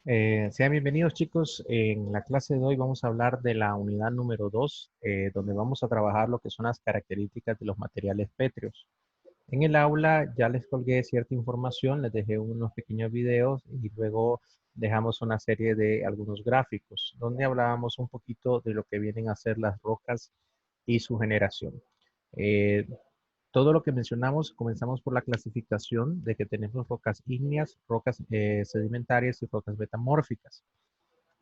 Sean bienvenidos chicos. En la clase de hoy vamos a hablar de la unidad número 2, donde vamos a trabajar lo que son las características de los materiales pétreos. En el aula ya les colgué cierta información, les dejé unos pequeños videos y luego dejamos una serie de algunos gráficos, donde hablábamos un poquito de lo que vienen a ser las rocas y su generación. Eh, Todo lo que mencionamos, comenzamos por la clasificación de que tenemos rocas ígneas, rocas sedimentarias y rocas metamórficas.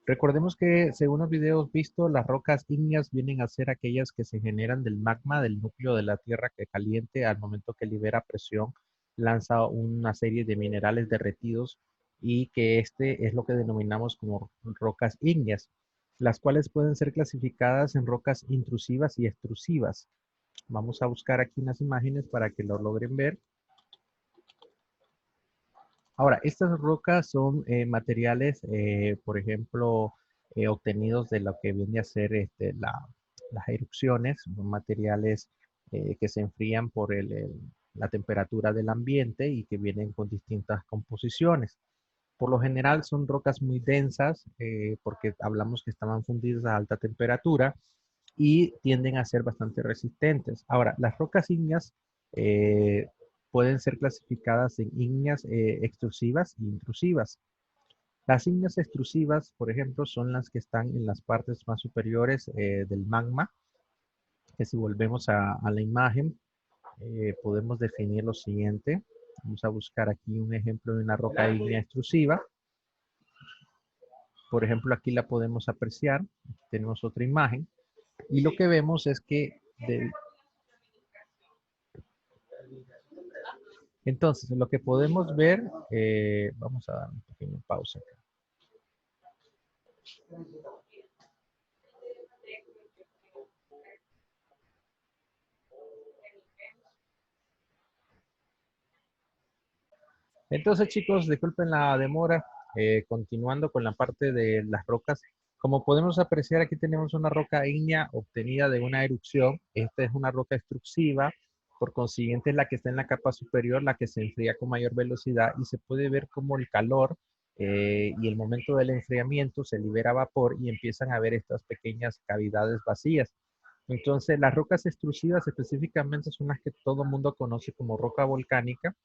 Recordemos que según los videos vistos, las rocas ígneas vienen a ser aquellas que se generan del magma del núcleo de la Tierra que caliente al momento que libera presión, lanza una serie de minerales derretidos y que este es lo que denominamos como rocas ígneas, las cuales pueden ser clasificadas en rocas intrusivas y extrusivas. Vamos a buscar aquí unas imágenes para que lo logren ver. Ahora, estas rocas son materiales, por ejemplo, obtenidos de lo que viene a ser las erupciones, son materiales que se enfrían por la temperatura del ambiente y que vienen con distintas composiciones. Por lo general son rocas muy densas porque hablamos que estaban fundidas a alta temperatura y tienden a ser bastante resistentes. Ahora, las rocas ígneas eh, pueden ser clasificadas en ígneas extrusivas e intrusivas. Las ígneas extrusivas, por ejemplo, son las que están en las partes más superiores del magma, que si volvemos a la imagen, podemos definir lo siguiente. Vamos a buscar aquí un ejemplo de una roca ígnea extrusiva. Por ejemplo, aquí la podemos apreciar. Aquí tenemos otra imagen. Y lo que vemos es que entonces, lo que podemos ver, vamos a dar un pequeño pausa acá. Entonces, chicos, disculpen la demora. Continuando con la parte de las rocas, como podemos apreciar, aquí tenemos una roca ígnea obtenida de una erupción. Esta es una roca extrusiva, por consiguiente es la que está en la capa superior, la que se enfría con mayor velocidad y se puede ver como el calor y el momento del enfriamiento se libera vapor y empiezan a ver estas pequeñas cavidades vacías. Entonces, las rocas extrusivas específicamente son las que todo el mundo conoce como roca volcánica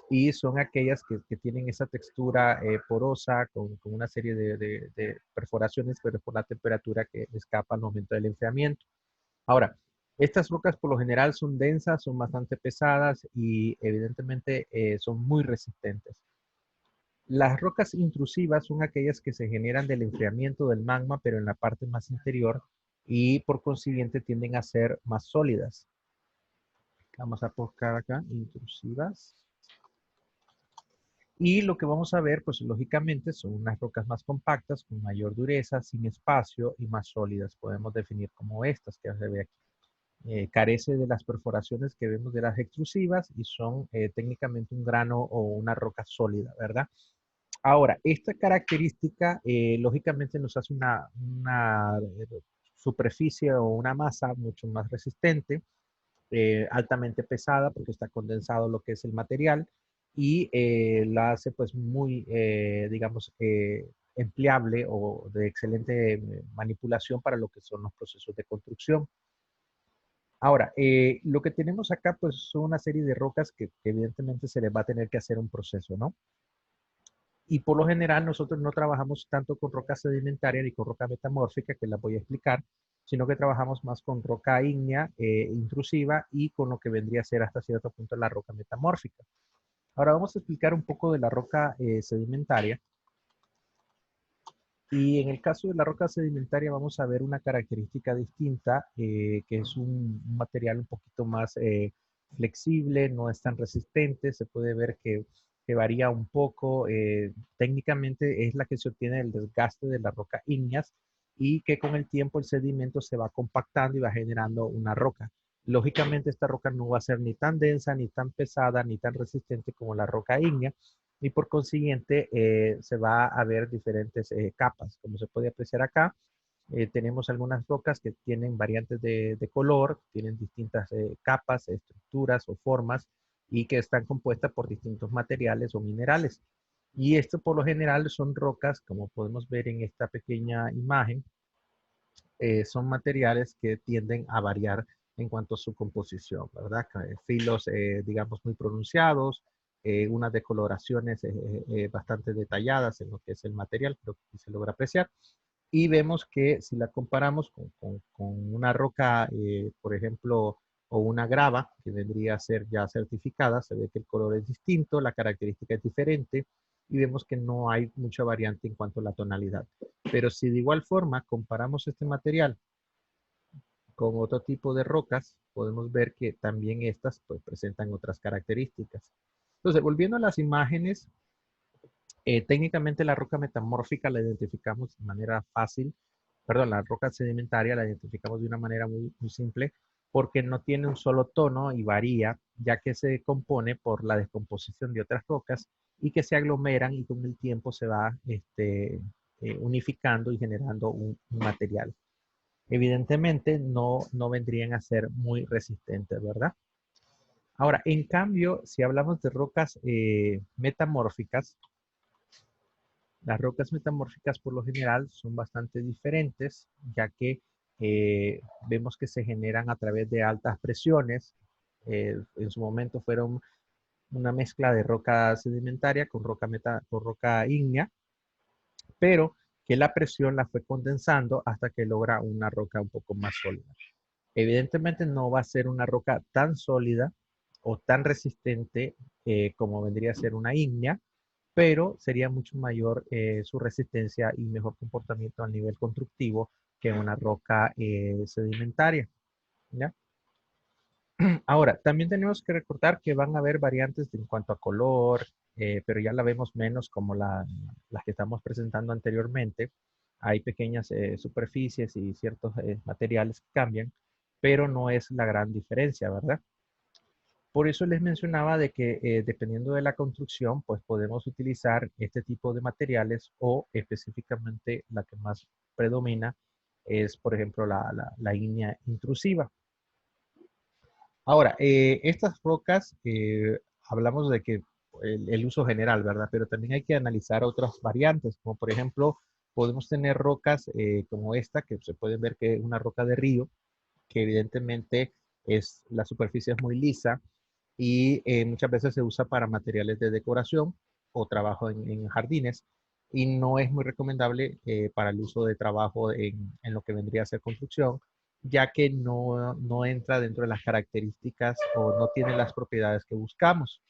y son aquellas que tienen esa textura porosa con una serie de perforaciones, pero es por la temperatura que escapa al momento del enfriamiento. Ahora, estas rocas por lo general son densas, son bastante pesadas y evidentemente son muy resistentes. Las rocas intrusivas son aquellas que se generan del enfriamiento del magma, pero en la parte más interior y por consiguiente tienden a ser más sólidas. Vamos a buscar acá, intrusivas. Y lo que vamos a ver, pues lógicamente son unas rocas más compactas, con mayor dureza, sin espacio y más sólidas. Podemos definir como estas que se ve aquí. Carece de las perforaciones que vemos de las extrusivas y son técnicamente un grano o una roca sólida, ¿verdad? Ahora, esta característica lógicamente nos hace una superficie o una masa mucho más resistente, altamente pesada porque está condensado lo que es el material y la hace pues muy, digamos, empleable o de excelente manipulación para lo que son los procesos de construcción. Ahora, lo que tenemos acá pues son una serie de rocas que evidentemente se les va a tener que hacer un proceso, ¿no? Y por lo general nosotros no trabajamos tanto con roca sedimentaria ni con roca metamórfica, que la voy a explicar, sino que trabajamos más con roca ígnea intrusiva y con lo que vendría a ser hasta cierto punto la roca metamórfica. Ahora vamos a explicar un poco de la roca sedimentaria. Y en el caso de la roca sedimentaria vamos a ver una característica distinta, que es un material un poquito más flexible, no es tan resistente, se puede ver que varía un poco, técnicamente es la que se obtiene del desgaste de la roca ígneas y que con el tiempo el sedimento se va compactando y va generando una roca. Lógicamente esta roca no va a ser ni tan densa, ni tan pesada, ni tan resistente como la roca ígnea, y por consiguiente se va a ver diferentes capas. Como se puede apreciar acá, tenemos algunas rocas que tienen variantes de color, tienen distintas capas, estructuras o formas y que están compuestas por distintos materiales o minerales. Y esto por lo general son rocas, como podemos ver en esta pequeña imagen, son materiales que tienden a variar en cuanto a su composición, ¿verdad? Filos, digamos, muy pronunciados, unas decoloraciones bastante detalladas en lo que es el material, creo que se logra apreciar. Y vemos que si la comparamos con una roca, por ejemplo, o una grava, que vendría a ser ya certificada, se ve que el color es distinto, la característica es diferente, y vemos que no hay mucha variante en cuanto a la tonalidad. Pero si de igual forma comparamos este material con otro tipo de rocas, podemos ver que también estas pues, presentan otras características. Entonces, volviendo a las imágenes, técnicamente la roca metamórfica la identificamos de manera fácil, perdón, la roca sedimentaria la identificamos de una manera muy simple porque no tiene un solo tono y varía, ya que se compone por la descomposición de otras rocas y que se aglomeran y con el tiempo se va unificando y generando un material. Evidentemente no vendrían a ser muy resistentes, ¿verdad? Ahora, en cambio, si hablamos de rocas metamórficas, las rocas metamórficas por lo general son bastante diferentes, ya que vemos que se generan a través de altas presiones. En su momento fueron una mezcla de roca sedimentaria con roca ígnea, pero que la presión la fue condensando hasta que logra una roca un poco más sólida. Evidentemente no va a ser una roca tan sólida o tan resistente como vendría a ser una ígnea, pero sería mucho mayor su resistencia y mejor comportamiento a nivel constructivo que una roca sedimentaria. ¿Ya? Ahora, también tenemos que recordar que van a haber variantes en cuanto a color, pero ya la vemos menos como las que estamos presentando anteriormente. Hay pequeñas superficies y ciertos materiales que cambian, pero no es la gran diferencia, ¿verdad? Por eso les mencionaba de que dependiendo de la construcción, pues podemos utilizar este tipo de materiales o específicamente la que más predomina es, por ejemplo, la ígnea intrusiva. Ahora, estas rocas, hablamos de que el uso general, ¿verdad? Pero también hay que analizar otras variantes, como por ejemplo, podemos tener rocas como esta, que se puede ver que es una roca de río, que evidentemente la superficie es muy lisa y muchas veces se usa para materiales de decoración o trabajo en jardines y no es muy recomendable para el uso de trabajo en lo que vendría a ser construcción, ya que no entra dentro de las características o no tiene las propiedades que buscamos,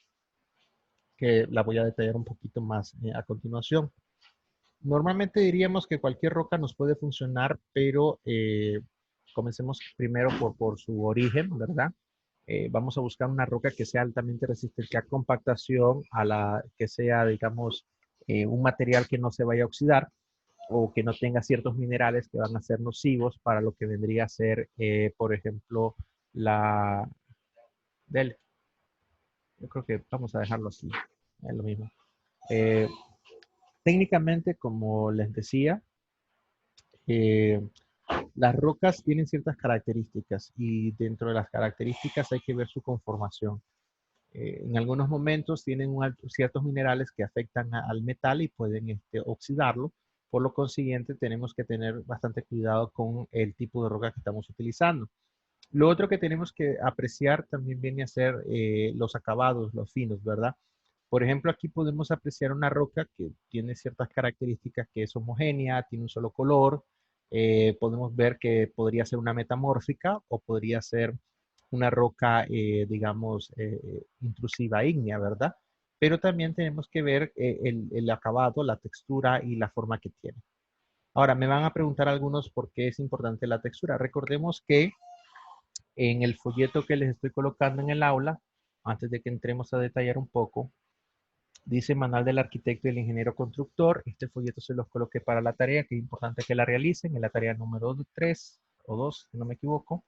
que la voy a detallar un poquito más a continuación. Normalmente diríamos que cualquier roca nos puede funcionar, pero comencemos primero por su origen, ¿verdad? Vamos a buscar una roca que sea altamente resistente a compactación, que sea, digamos, un material que no se vaya a oxidar o que no tenga ciertos minerales que van a ser nocivos para lo que vendría a ser, por ejemplo, la del. Yo creo que vamos a dejarlo así, es lo mismo. Eh, Técnicamente, como les decía, eh, las rocas tienen ciertas características y dentro de las características hay que ver su conformación. En algunos momentos tienen ciertos minerales que afectan al metal y pueden oxidarlo. Por lo consiguiente, tenemos que tener bastante cuidado con el tipo de roca que estamos utilizando. Lo otro que tenemos que apreciar también viene a ser los acabados, los finos, ¿verdad? Por ejemplo, aquí podemos apreciar una roca que tiene ciertas características, que es homogénea, tiene un solo color. Podemos ver que podría ser una metamórfica o podría ser una roca, digamos, intrusiva ígnea, ¿verdad? Pero también tenemos que ver el acabado, la textura y la forma que tiene. Ahora, me van a preguntar algunos por qué es importante la textura. Recordemos que en el folleto que les estoy colocando en el aula, antes de que entremos a detallar un poco, dice Manual del Arquitecto y el Ingeniero Constructor. Este folleto se los coloqué para la tarea, que es importante que la realicen, en la tarea número 3 o 2, si no me equivoco.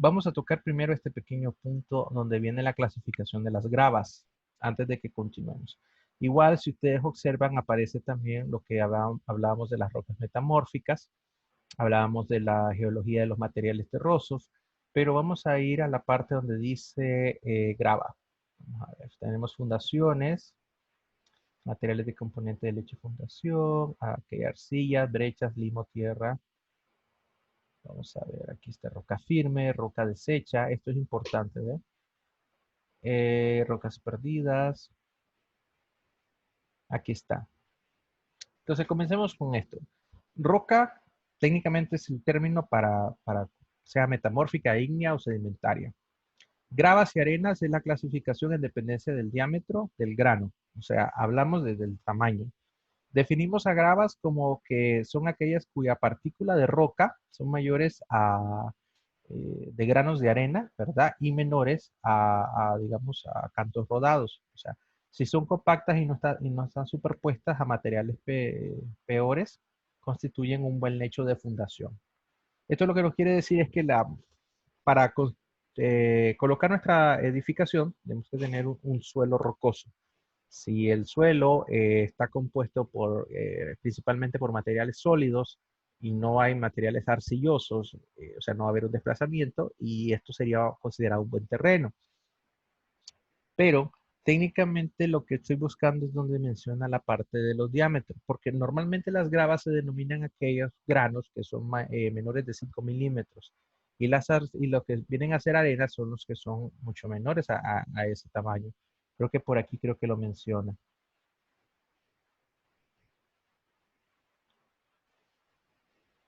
Vamos a tocar primero este pequeño punto donde viene la clasificación de las gravas, antes de que continuemos. Igual, si ustedes observan, aparece también lo que hablábamos de las rocas metamórficas, hablábamos de la geología de los materiales terrosos, pero vamos a ir a la parte donde dice grava. Vamos a ver, tenemos fundaciones, Materiales de componente de leche fundación, aquí arcillas, brechas, limo, tierra. Vamos a ver, aquí está roca firme, roca deshecha, esto es importante, ¿ve? Rocas perdidas, aquí está. Entonces comencemos con esto. Roca técnicamente es el término para sea metamórfica, ígnea o sedimentaria. Gravas y arenas es la clasificación en dependencia del diámetro del grano. O sea, hablamos del tamaño. Definimos a gravas como que son aquellas cuya partícula de roca son mayores de granos de arena, ¿verdad? Y menores digamos, a cantos rodados. O sea, si son compactas y no están superpuestas a materiales peores, constituyen un buen lecho de fundación. Esto lo que nos quiere decir es que para colocar nuestra edificación, tenemos que tener un suelo rocoso. Si el suelo está compuesto principalmente por materiales sólidos y no hay materiales arcillosos, o sea, no va a haber un desplazamiento y esto sería considerado un buen terreno. Pero técnicamente lo que estoy buscando es donde menciona la parte de los diámetros, porque normalmente las gravas se denominan aquellos granos que son menores de 5 milímetros y lo que vienen a ser arenas son los que son mucho menores a ese tamaño. Creo que por aquí creo que lo menciona.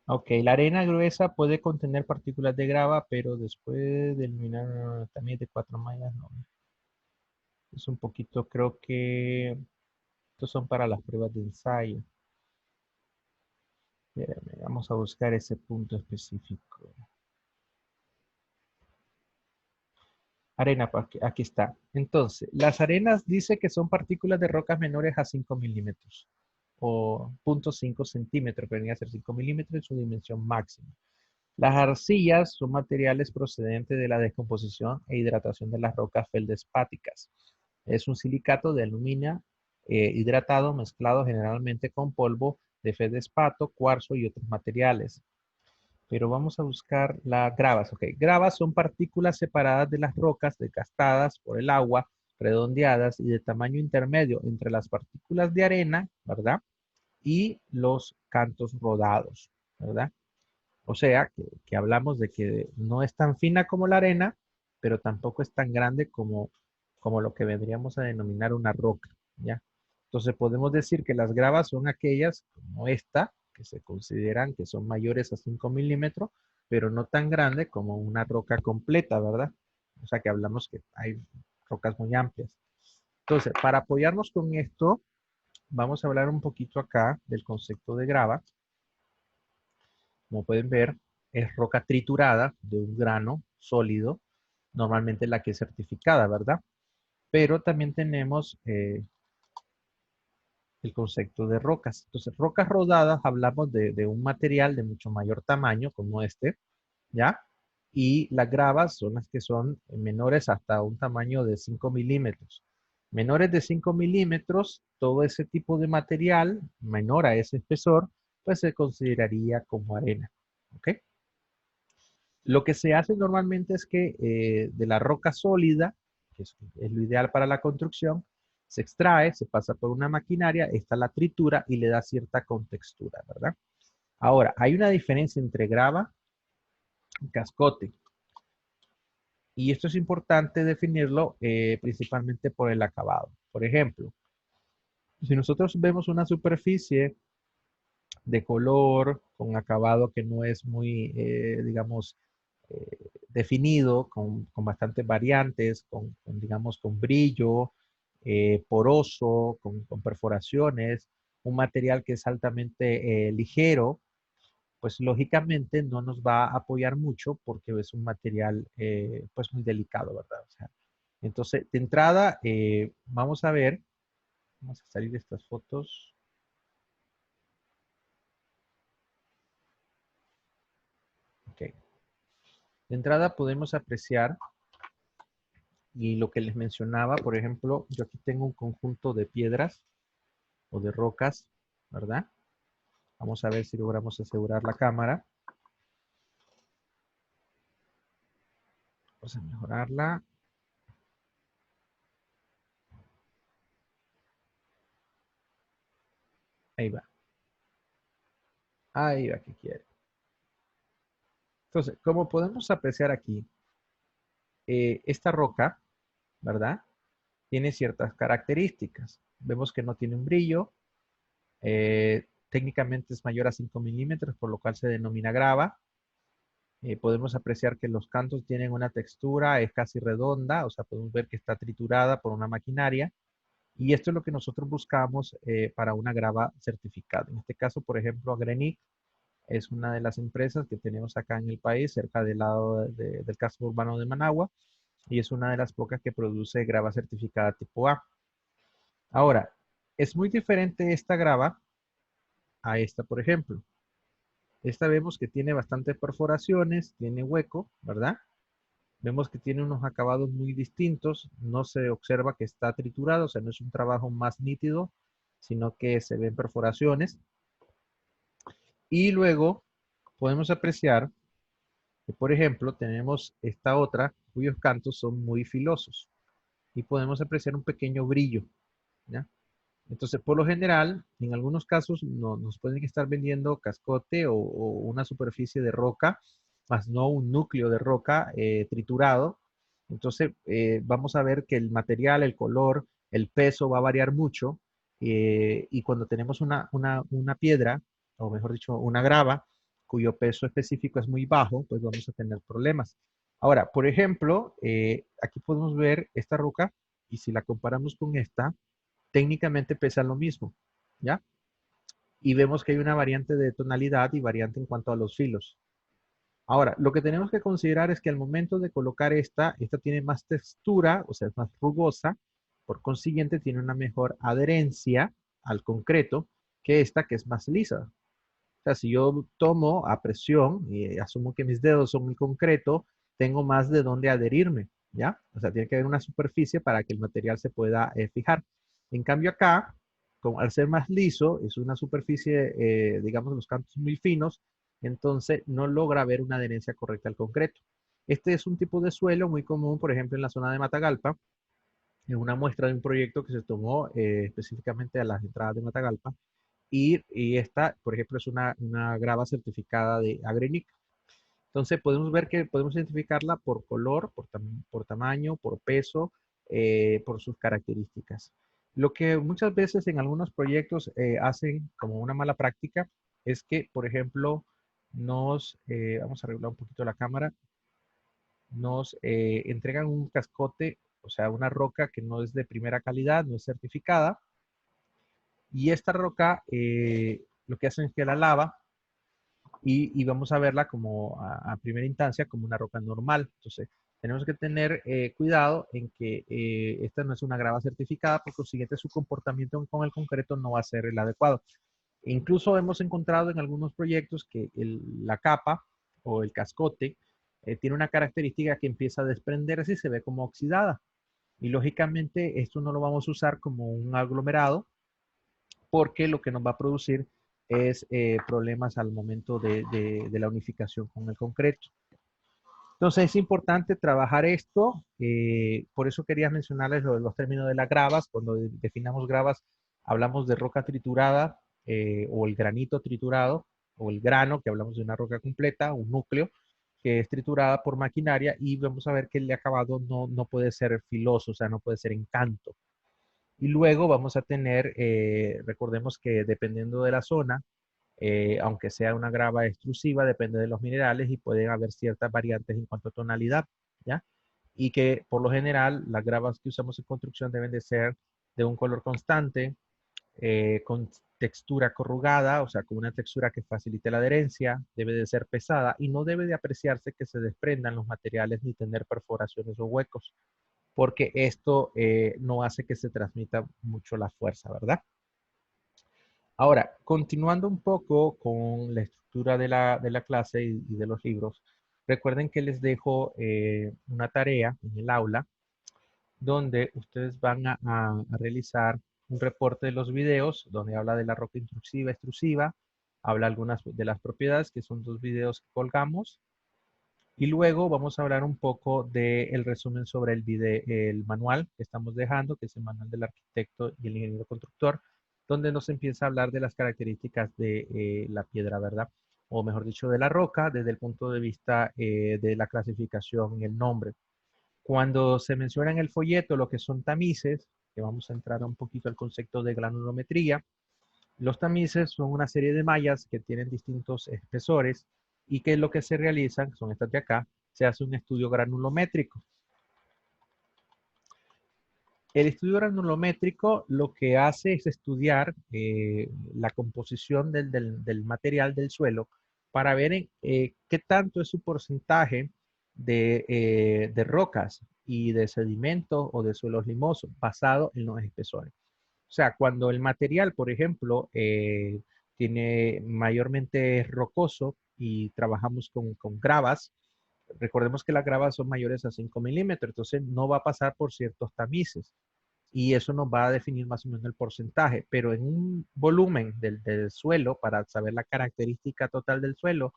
Ok, la arena gruesa puede contener partículas de grava, pero después de eliminar también de 4 mallas, no. Es un poquito, creo que estos son para las pruebas de ensayo. Espérame, vamos a buscar ese punto específico. Arena, aquí está. Entonces, las arenas dice que son partículas de rocas menores a 5 milímetros o 0.5 centímetros, que venía a ser 5 milímetros en su dimensión máxima. Las arcillas son materiales procedentes de la descomposición e hidratación de las rocas feldespáticas. Es un silicato de aluminio hidratado mezclado generalmente con polvo de feldespato, cuarzo y otros materiales. Pero vamos a buscar las gravas. Ok, gravas son partículas separadas de las rocas desgastadas por el agua, redondeadas y de tamaño intermedio entre las partículas de arena, ¿verdad? Y los cantos rodados, ¿verdad? O sea, que hablamos de que no es tan fina como la arena, pero tampoco es tan grande como lo que vendríamos a denominar una roca, ¿ya? Entonces podemos decir que las gravas son aquellas como esta, que se consideran que son mayores a 5 milímetros, pero no tan grande como una roca completa, ¿verdad? O sea que hablamos que hay rocas muy amplias. Entonces, para apoyarnos con esto, vamos a hablar un poquito acá del concepto de grava. Como pueden ver, es roca triturada de un grano sólido, normalmente la que es certificada, ¿verdad? Pero también tenemos el concepto de rocas. Entonces, rocas rodadas, hablamos de un material de mucho mayor tamaño, como este, ¿ya? Y las gravas son las que son menores hasta un tamaño de 5 milímetros. Menores de 5 milímetros, todo ese tipo de material, menor a ese espesor, pues se consideraría como arena, ¿ok? Lo que se hace normalmente es que de la roca sólida, que es lo ideal para la construcción, se extrae, se pasa por una maquinaria, esta la tritura y le da cierta contextura, ¿verdad? Ahora, hay una diferencia entre grava y cascote. Y esto es importante definirlo principalmente por el acabado. Por ejemplo, si nosotros vemos una superficie de color con acabado que no es muy, digamos, definido, con bastantes variantes, digamos, con brillo, poroso, con perforaciones, un material que es altamente ligero, pues lógicamente no nos va a apoyar mucho porque es un material pues muy delicado, ¿verdad? O sea, entonces, de entrada, vamos a ver, vamos a salir de estas fotos. Ok. De entrada podemos apreciar, y lo que les mencionaba, por ejemplo, yo aquí tengo un conjunto de piedras o de rocas, ¿verdad? Vamos a ver si logramos asegurar la cámara. Vamos a mejorarla. Ahí va. Ahí va que quiere. Entonces, como podemos apreciar aquí, esta roca, ¿verdad? Tiene ciertas características. Vemos que no tiene un brillo, técnicamente es mayor a 5 milímetros, por lo cual se denomina grava. Podemos apreciar que los cantos tienen una textura, es casi redonda, o sea, podemos ver que está triturada por una maquinaria. Y esto es lo que nosotros buscamos para una grava certificada. En este caso, por ejemplo, Agrenic es una de las empresas que tenemos acá en el país, cerca del lado del casco urbano de Managua, y es una de las pocas que produce grava certificada tipo A. Ahora, es muy diferente esta grava a esta, por ejemplo. Esta vemos que tiene bastantes perforaciones, tiene hueco, ¿verdad? Vemos que tiene unos acabados muy distintos, no se observa que está triturado, o sea, no es un trabajo más nítido, sino que se ven perforaciones. Y luego podemos apreciar que, por ejemplo, tenemos esta otra cuyos cantos son muy filosos y podemos apreciar un pequeño brillo, ¿ya? Entonces, por lo general, en algunos casos nos pueden estar vendiendo cascote o una superficie de roca, más no un núcleo de roca triturado. Entonces, vamos a ver que el material, el color, el peso va a variar mucho. Y cuando tenemos una piedra, o mejor dicho, una grava, cuyo peso específico es muy bajo, pues vamos a tener problemas. Ahora, por ejemplo, aquí podemos ver esta roca y si la comparamos con esta, técnicamente pesan lo mismo, ¿ya? Y vemos que hay una variante de tonalidad y variante en cuanto a los filos. Ahora, lo que tenemos que considerar es que al momento de colocar esta tiene más textura, o sea, es más rugosa, por consiguiente tiene una mejor adherencia al concreto que esta que es más lisa. O sea, si yo tomo a presión y asumo que mis dedos son el concreto, tengo más de dónde adherirme, ¿ya? O sea, tiene que haber una superficie para que el material se pueda fijar. En cambio acá, al ser más liso, es una superficie, digamos, los cantos muy finos, entonces no logra haber una adherencia correcta al concreto. Este es un tipo de suelo muy común, por ejemplo, en la zona de Matagalpa, en una muestra de un proyecto que se tomó específicamente a las entradas de Matagalpa, y esta, por ejemplo, es una grava certificada de Agrenic. Entonces podemos ver que podemos identificarla por color, por tamaño, por peso, por sus características. Lo que muchas veces en algunos proyectos hacen como una mala práctica es que, por ejemplo, vamos a arreglar un poquito la cámara, nos entregan un cascote, o sea, una roca que no es de primera calidad, no es certificada, y esta roca lo que hacen es que la lava y vamos a verla como a primera instancia como una roca normal. Entonces, tenemos que tener cuidado en que esta no es una grava certificada, por consiguiente su comportamiento con el concreto no va a ser el adecuado. Incluso hemos encontrado en algunos proyectos que la capa o el cascote tiene una característica que empieza a desprenderse y se ve como oxidada. Y lógicamente esto no lo vamos a usar como un aglomerado, porque lo que nos va a producir es problemas al momento de la unificación con el concreto. Entonces es importante trabajar esto, por eso quería mencionarles los términos de las gravas. Cuando definamos gravas, hablamos de roca triturada o el granito triturado o el grano, que hablamos de una roca completa, un núcleo, que es triturada por maquinaria y vamos a ver que el acabado no puede ser filoso, o sea, no puede ser en canto. Y luego vamos a tener, recordemos que dependiendo de la zona, aunque sea una grava extrusiva, depende de los minerales y pueden haber ciertas variantes en cuanto a tonalidad, ¿ya? Y que por lo general las gravas que usamos en construcción deben de ser de un color constante, con textura corrugada, o sea, con una textura que facilite la adherencia, debe de ser pesada y no debe de apreciarse que se desprendan los materiales ni tener perforaciones o huecos porque esto no hace que se transmita mucho la fuerza, ¿verdad? Ahora, continuando un poco con la estructura de la clase y de los libros, recuerden que les dejo una tarea en el aula donde ustedes van a realizar un reporte de los videos, donde habla de la roca intrusiva, extrusiva, habla algunas de las propiedades, que son 2 videos que colgamos, y luego vamos a hablar un poco del resumen sobre el manual que estamos dejando, que es el manual del arquitecto y el ingeniero constructor, donde nos empieza a hablar de las características de la piedra, ¿verdad? O mejor dicho, de la roca, desde el punto de vista de la clasificación y el nombre. Cuando se menciona en el folleto lo que son tamices, que vamos a entrar un poquito al concepto de granulometría, los tamices son una serie de mallas que tienen distintos espesores y que lo que se realizan, son estas de acá, se hace un estudio granulométrico. El estudio granulométrico lo que hace es estudiar la composición del material del suelo para ver qué tanto es su porcentaje de rocas y de sedimentos o de suelos limosos basado en los espesores. O sea, cuando el material, por ejemplo, tiene mayormente rocoso y trabajamos con gravas, recordemos que las gravas son mayores a 5 milímetros, entonces no va a pasar por ciertos tamices y eso nos va a definir más o menos el porcentaje, pero en un volumen del suelo, para saber la característica total del suelo,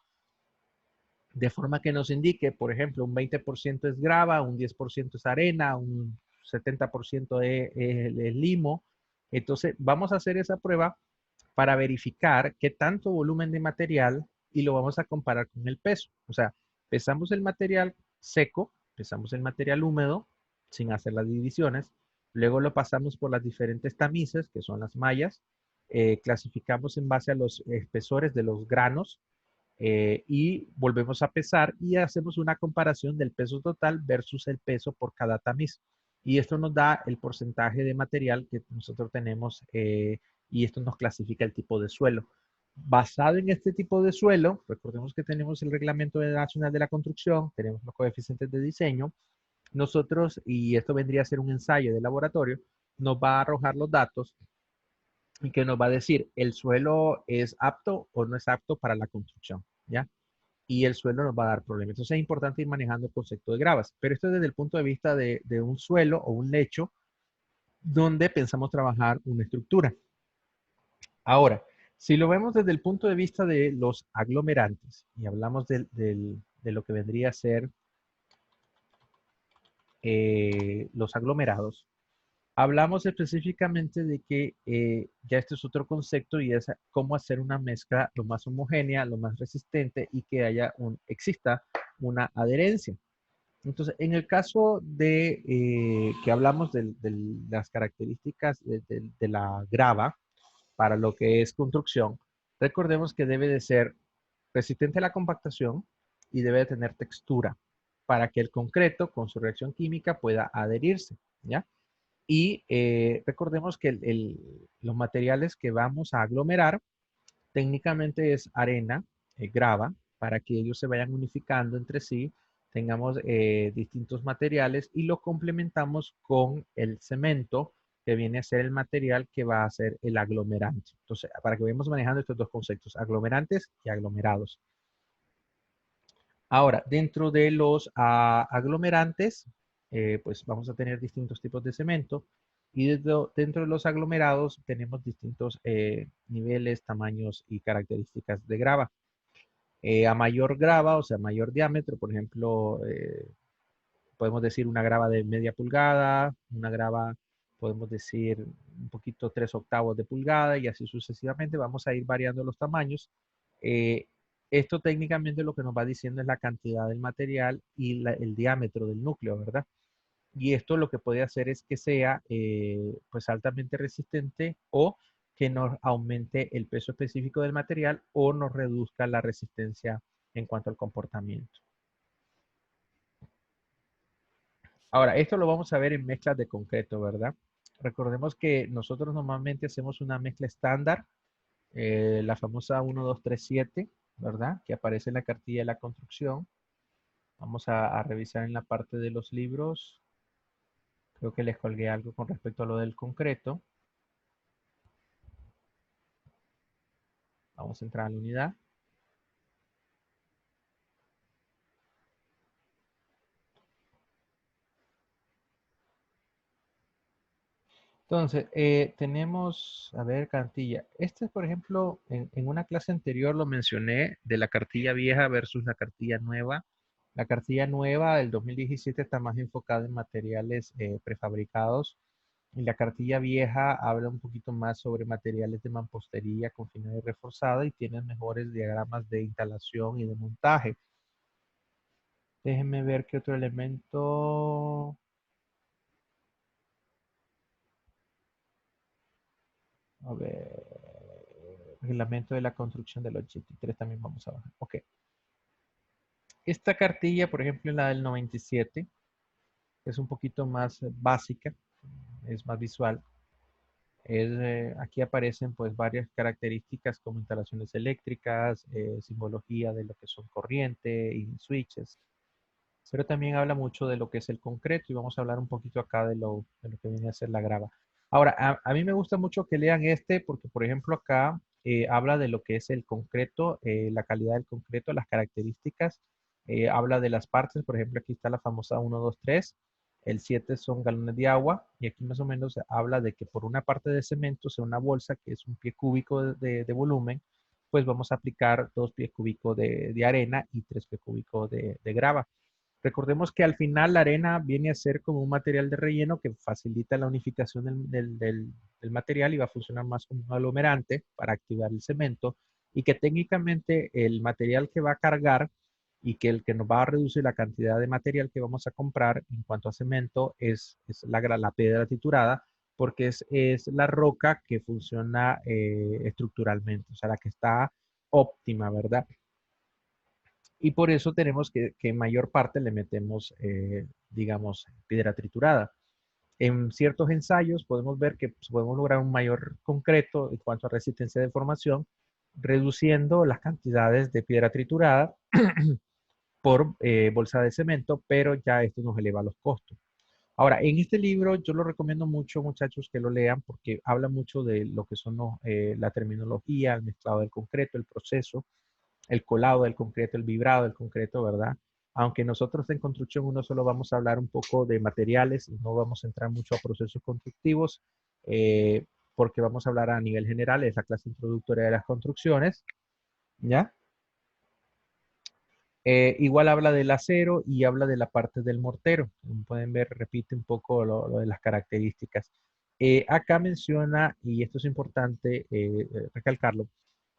de forma que nos indique, por ejemplo, un 20% es grava, un 10% es arena, un 70% es limo. Entonces, vamos a hacer esa prueba para verificar qué tanto volumen de material y lo vamos a comparar con el peso. O sea, pesamos el material seco, pesamos el material húmedo, sin hacer las divisiones, luego lo pasamos por las diferentes tamices, que son las mallas, clasificamos en base a los espesores de los granos, y volvemos a pesar y hacemos una comparación del peso total versus el peso por cada tamiz. Y esto nos da el porcentaje de material que nosotros tenemos, y esto nos clasifica el tipo de suelo. Basado en este tipo de suelo, recordemos que tenemos el Reglamento Nacional de la Construcción, tenemos los coeficientes de diseño, nosotros, y esto vendría a ser un ensayo de laboratorio, nos va a arrojar los datos y que nos va a decir el suelo es apto o no es apto para la construcción, ¿ya? Y el suelo nos va a dar problemas. Entonces es importante ir manejando el concepto de gravas, pero esto es desde el punto de vista de un suelo o un lecho donde pensamos trabajar una estructura. Ahora, si lo vemos desde el punto de vista de los aglomerantes y hablamos de lo que vendría a ser los aglomerados, hablamos específicamente de que ya este es otro concepto y es cómo hacer una mezcla lo más homogénea, lo más resistente y que exista una adherencia. Entonces, en el caso de que hablamos de las características de la grava para lo que es construcción, recordemos que debe de ser resistente a la compactación y debe de tener textura para que el concreto con su reacción química pueda adherirse, ¿ya? Y recordemos que los materiales que vamos a aglomerar técnicamente es arena, grava, para que ellos se vayan unificando entre sí, tengamos distintos materiales y lo complementamos con el cemento, que viene a ser el material que va a ser el aglomerante. Entonces, para que vayamos manejando estos dos conceptos, aglomerantes y aglomerados. Ahora, dentro de los aglomerantes, pues vamos a tener distintos tipos de cemento y dentro de los aglomerados tenemos distintos niveles, tamaños y características de grava. A mayor grava, o sea, mayor diámetro, por ejemplo, podemos decir una grava de media pulgada, una grava, podemos decir un poquito 3/8 de pulgada y así sucesivamente. Vamos a ir variando los tamaños. Eh, Esto técnicamente lo que nos va diciendo es la cantidad del material y el diámetro del núcleo, ¿verdad? Y esto lo que puede hacer es que sea pues altamente resistente o que nos aumente el peso específico del material o nos reduzca la resistencia en cuanto al comportamiento. Ahora, esto lo vamos a ver en mezclas de concreto, ¿verdad? Recordemos que nosotros normalmente hacemos una mezcla estándar, la famosa 1237, ¿verdad? Que aparece en la cartilla de la construcción. Vamos a revisar en la parte de los libros. Creo que les colgué algo con respecto a lo del concreto. Vamos a entrar a la unidad. Entonces, tenemos, a ver, cartilla. Este, por ejemplo, en una clase anterior lo mencioné de la cartilla vieja versus la cartilla nueva. La cartilla nueva del 2017 está más enfocada en materiales prefabricados Y la cartilla vieja habla un poquito más sobre materiales de mampostería confinada y reforzada y tiene mejores diagramas de instalación y de montaje. Déjenme ver qué otro elemento. A ver. Reglamento de la construcción del 83 también vamos a bajar. Ok. Esta cartilla, por ejemplo, la del 97, es un poquito más básica, es más visual. Aquí aparecen pues varias características como instalaciones eléctricas, simbología de lo que son corriente y switches, pero también habla mucho de lo que es el concreto y vamos a hablar un poquito acá de lo que viene a ser la grava. Ahora, a mí me gusta mucho que lean este porque, por ejemplo, acá habla de lo que es el concreto, la calidad del concreto, las características, habla de las partes, por ejemplo, aquí está la famosa 1, 2, 3, el 7 son galones de agua y aquí más o menos habla de que por una parte de cemento, o sea, una bolsa que es un pie cúbico de volumen, pues vamos a aplicar 2 pies cúbicos de arena y 3 pies cúbicos de grava. Recordemos que al final la arena viene a ser como un material de relleno que facilita la unificación del material y va a funcionar más como un aglomerante para activar el cemento y que técnicamente el material que va a cargar y que el que nos va a reducir la cantidad de material que vamos a comprar en cuanto a cemento es la piedra triturada porque es la roca que funciona estructuralmente, o sea, la que está óptima, ¿verdad? Y por eso tenemos que en mayor parte le metemos, digamos, piedra triturada. En ciertos ensayos podemos ver que pues, podemos lograr un mayor concreto en cuanto a resistencia de formación, reduciendo las cantidades de piedra triturada por bolsa de cemento, pero ya esto nos eleva los costos. Ahora, en este libro yo lo recomiendo mucho, muchachos, que lo lean porque habla mucho de lo que son la terminología, el mezclado del concreto, el proceso, el colado del concreto, el vibrado del concreto, ¿verdad? Aunque nosotros en construcción uno solo vamos a hablar un poco de materiales y no vamos a entrar mucho a procesos constructivos, porque vamos a hablar a nivel general, es la clase introductoria de las construcciones, ¿ya? Igual habla del acero y habla de la parte del mortero. Como pueden ver, repite un poco lo de las características. Acá menciona, y esto es importante recalcarlo,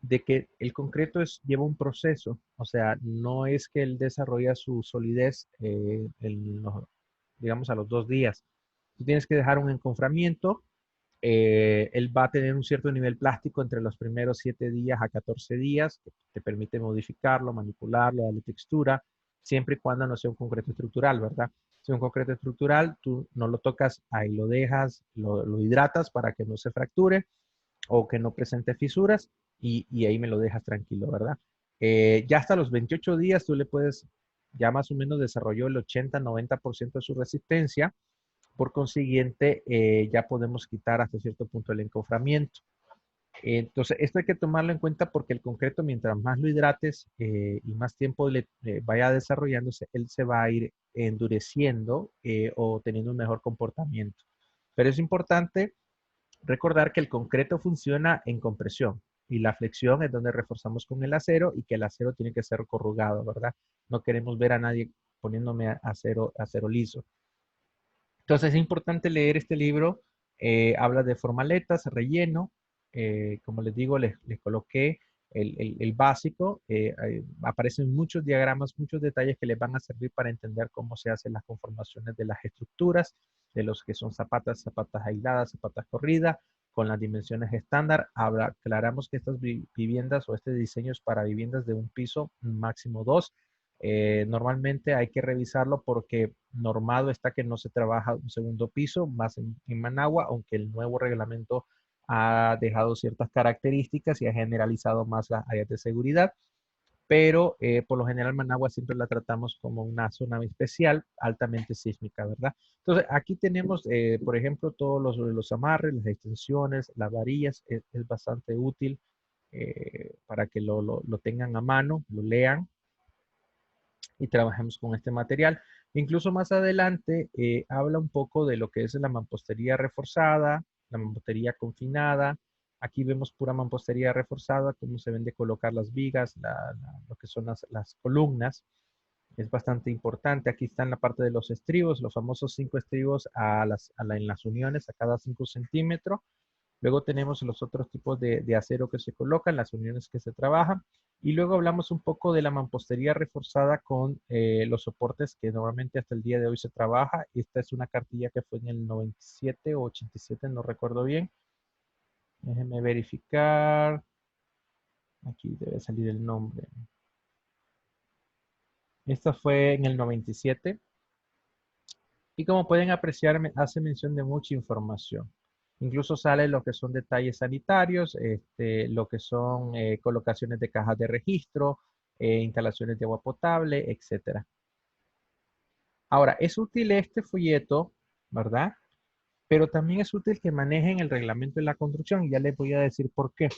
de que el concreto lleva un proceso, o sea, no es que él desarrolla su solidez, digamos, a los 2 días. Tú tienes que dejar un encoframiento, él va a tener un cierto nivel plástico entre los primeros 7 días a 14 días, que te permite modificarlo, manipularlo, darle textura, siempre y cuando no sea un concreto estructural, ¿verdad? Si es un concreto estructural, tú no lo tocas, ahí lo dejas, lo hidratas para que no se fracture o que no presente fisuras y ahí me lo dejas tranquilo, ¿verdad? Ya hasta los 28 días tú le puedes, ya más o menos desarrolló el 80-90% de su resistencia, por consiguiente, ya podemos quitar hasta cierto punto el encoframiento. Entonces, esto hay que tomarlo en cuenta porque el concreto, mientras más lo hidrates y más tiempo le vaya desarrollándose, él se va a ir endureciendo o teniendo un mejor comportamiento. Pero es importante recordar que el concreto funciona en compresión y la flexión es donde reforzamos con el acero y que el acero tiene que ser corrugado, ¿verdad? No queremos ver a nadie poniéndome acero liso. Entonces es importante leer este libro. Habla de formaletas, relleno. Como les digo, les coloqué el básico. Aparecen muchos diagramas, muchos detalles que les van a servir para entender cómo se hacen las conformaciones de las estructuras, de los que son zapatas, zapatas aisladas, zapatas corridas, con las dimensiones estándar. Aclaramos que estas viviendas o este diseño es para viviendas de un piso, máximo dos. Normalmente hay que revisarlo porque normado está que no se trabaja un segundo piso más en Managua, aunque el nuevo reglamento ha dejado ciertas características y ha generalizado más las áreas de seguridad, pero por lo general Managua siempre la tratamos como una zona especial altamente sísmica, ¿verdad? Entonces aquí tenemos, por ejemplo, todos los amarres, las extensiones, las varillas, es bastante útil para que lo tengan a mano, lo lean y trabajemos con este material. Incluso más adelante habla un poco de lo que es la mampostería reforzada, la mampostería confinada. Aquí vemos pura mampostería reforzada, cómo se ven de colocar las vigas, lo que son las columnas. Es bastante importante. Aquí está en la parte de los estribos, los famosos 5 estribos en las uniones a cada 5 centímetros. Luego tenemos los otros tipos de acero que se colocan, las uniones que se trabajan. Y luego hablamos un poco de la mampostería reforzada con los soportes que normalmente hasta el día de hoy se trabaja. Esta es una cartilla que fue en el 97 o 87, no recuerdo bien. Déjenme verificar. Aquí debe salir el nombre. Esta fue en el 97. Y como pueden apreciar, hace mención de mucha información. Incluso sale lo que son detalles sanitarios, lo que son colocaciones de cajas de registro, instalaciones de agua potable, etcétera. Ahora, es útil este folleto, ¿verdad? Pero también es útil que manejen el reglamento de la construcción y ya les voy a decir por qué.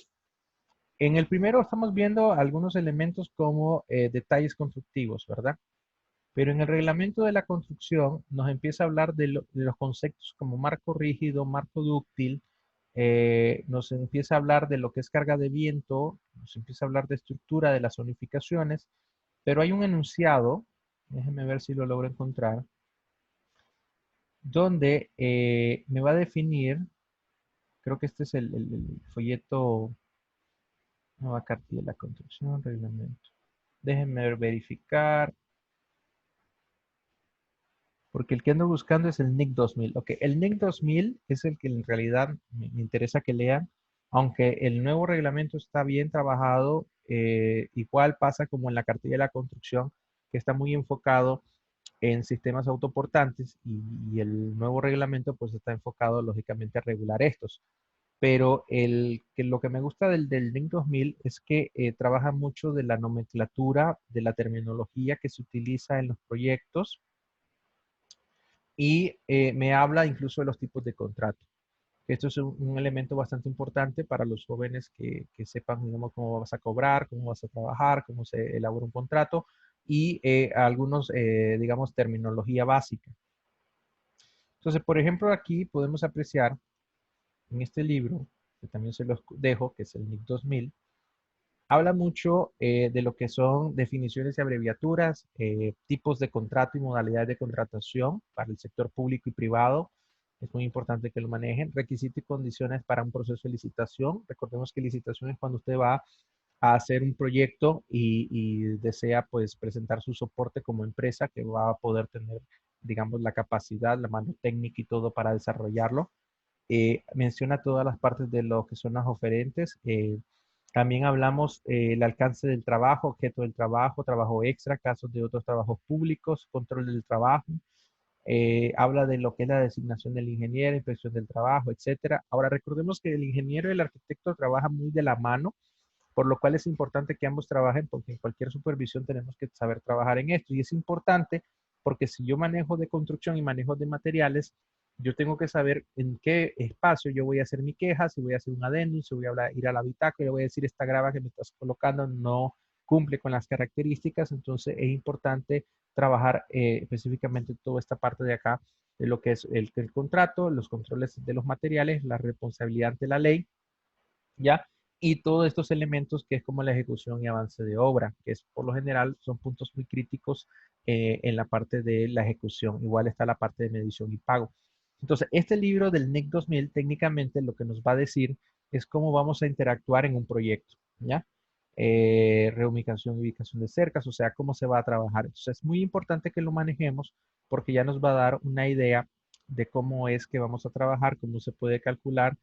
En el primero estamos viendo algunos elementos como detalles constructivos, ¿verdad? Pero en el reglamento de la construcción nos empieza a hablar de los conceptos como marco rígido, marco dúctil, nos empieza a hablar de lo que es carga de viento, nos empieza a hablar de estructura de las zonificaciones, pero hay un enunciado, déjenme ver si lo logro encontrar, donde me va a definir, creo que este es el folleto, nueva cartilla de la construcción, reglamento. Déjenme verificar, porque el que ando buscando es el NIC 2000. Ok, el NIC 2000 es el que en realidad me interesa que lean, aunque el nuevo reglamento está bien trabajado, igual pasa como en la cartilla de la construcción, que está muy enfocado en sistemas autoportantes y el nuevo reglamento pues está enfocado lógicamente a regular estos. Pero lo que me gusta del NIC 2000 es que trabaja mucho de la nomenclatura, de la terminología que se utiliza en los proyectos y me habla incluso de los tipos de contrato. Esto es un elemento bastante importante para los jóvenes que sepan, digamos, cómo vas a cobrar, cómo vas a trabajar, cómo se elabora un contrato y algunos, digamos, terminología básica. Entonces, por ejemplo, aquí podemos apreciar en este libro, que también se los dejo, que es el NIC 2000, habla mucho de lo que son definiciones y abreviaturas, tipos de contrato y modalidades de contratación para el sector público y privado. Es muy importante que lo manejen. Requisitos y condiciones para un proceso de licitación. Recordemos que licitación es cuando usted va a hacer un proyecto y desea pues presentar su soporte como empresa que va a poder tener, digamos, la capacidad, la mano técnica y todo para desarrollarlo. Menciona todas las partes de lo que son las oferentes. También hablamos el alcance del trabajo, objeto del trabajo, trabajo extra, casos de otros trabajos públicos, control del trabajo. Habla de lo que es la designación del ingeniero, inspección del trabajo, etcétera. Ahora recordemos que el ingeniero y el arquitecto trabajan muy de la mano, por lo cual es importante que ambos trabajen porque en cualquier supervisión tenemos que saber trabajar en esto. Y es importante porque si yo manejo de construcción y manejo de materiales, yo tengo que saber en qué espacio yo voy a hacer mi queja, si voy a hacer un adendum, si voy a ir a la bitácora, le voy a decir esta grava que me estás colocando no cumple con las características, entonces es importante trabajar específicamente toda esta parte de acá de lo que es el contrato, los controles de los materiales, la responsabilidad ante la ley, ¿ya? Y todos estos elementos que es como la ejecución y avance de obra, que es por lo general son puntos muy críticos en la parte de la ejecución. Igual está la parte de medición y pago. Entonces, este libro del NIC 2000 técnicamente lo que nos va a decir es cómo vamos a interactuar en un proyecto, ¿ya? Reubicación y ubicación de cercas, o sea, cómo se va a trabajar. Entonces, es muy importante que lo manejemos porque ya nos va a dar una idea de cómo es que vamos a trabajar, cómo se puede calcular,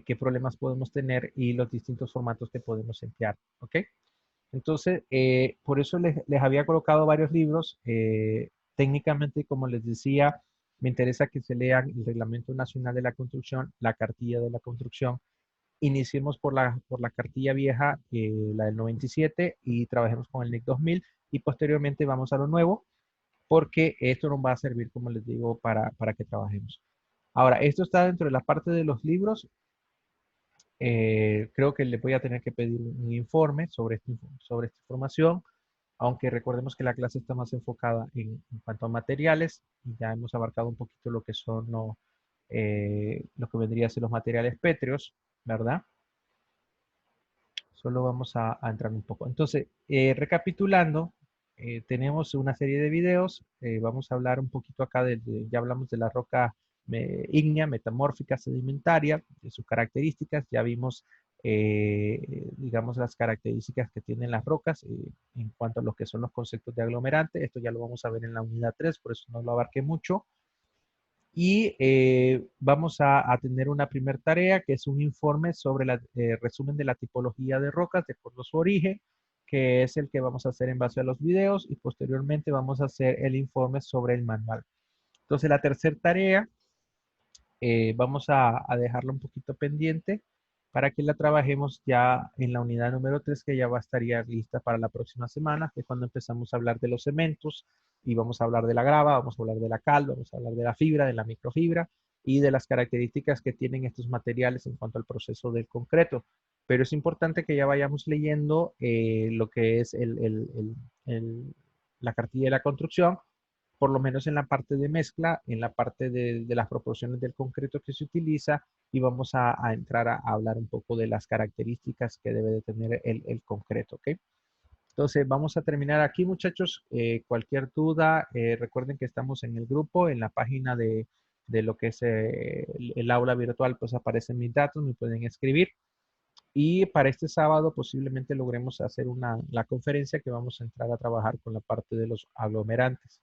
qué problemas podemos tener y los distintos formatos que podemos emplear, ¿ok? Entonces, por eso les había colocado varios libros. Técnicamente, como les decía, me interesa que se lean el Reglamento Nacional de la Construcción, la Cartilla de la Construcción. Iniciemos por la cartilla vieja, la del 97, y trabajemos con el NIC 2000 y posteriormente vamos a lo nuevo, porque esto nos va a servir, como les digo, para que trabajemos. Ahora, esto está dentro de la parte de los libros. Creo que le voy a tener que pedir un informe sobre esta información, aunque recordemos que la clase está más enfocada en cuanto a materiales y ya hemos abarcado un poquito lo que son lo que vendría a ser los materiales pétreos, ¿verdad? Solo vamos a entrar un poco. Entonces, recapitulando, tenemos una serie de videos. Vamos a hablar un poquito acá ya hablamos de la roca ígnea, metamórfica, sedimentaria, de sus características. Ya vimos, digamos, las características que tienen las rocas en cuanto a lo que son los conceptos de aglomerante. Esto ya lo vamos a ver en la unidad 3, por eso no lo abarqué mucho. Y vamos a tener una primera tarea que es un informe sobre el resumen de la tipología de rocas de acuerdo a su origen, que es el que vamos a hacer en base a los videos, y posteriormente vamos a hacer el informe sobre el manual. Entonces la tercera tarea vamos a dejarla un poquito pendiente para que la trabajemos ya en la unidad número 3, que ya estaría lista para la próxima semana, que es cuando empezamos a hablar de los cementos y vamos a hablar de la grava, vamos a hablar de la cal, vamos a hablar de la fibra, de la microfibra y de las características que tienen estos materiales en cuanto al proceso del concreto. Pero es importante que ya vayamos leyendo lo que es la cartilla de la construcción, por lo menos en la parte de mezcla, en la parte de las proporciones del concreto que se utiliza, y vamos a entrar a hablar un poco de las características que debe de tener el concreto, ¿ok? Entonces, vamos a terminar aquí, muchachos. Cualquier duda, recuerden que estamos en el grupo, en la página de lo que es el aula virtual, pues aparecen mis datos, me pueden escribir. Y para este sábado posiblemente logremos hacer la conferencia que vamos a entrar a trabajar con la parte de los aglomerantes.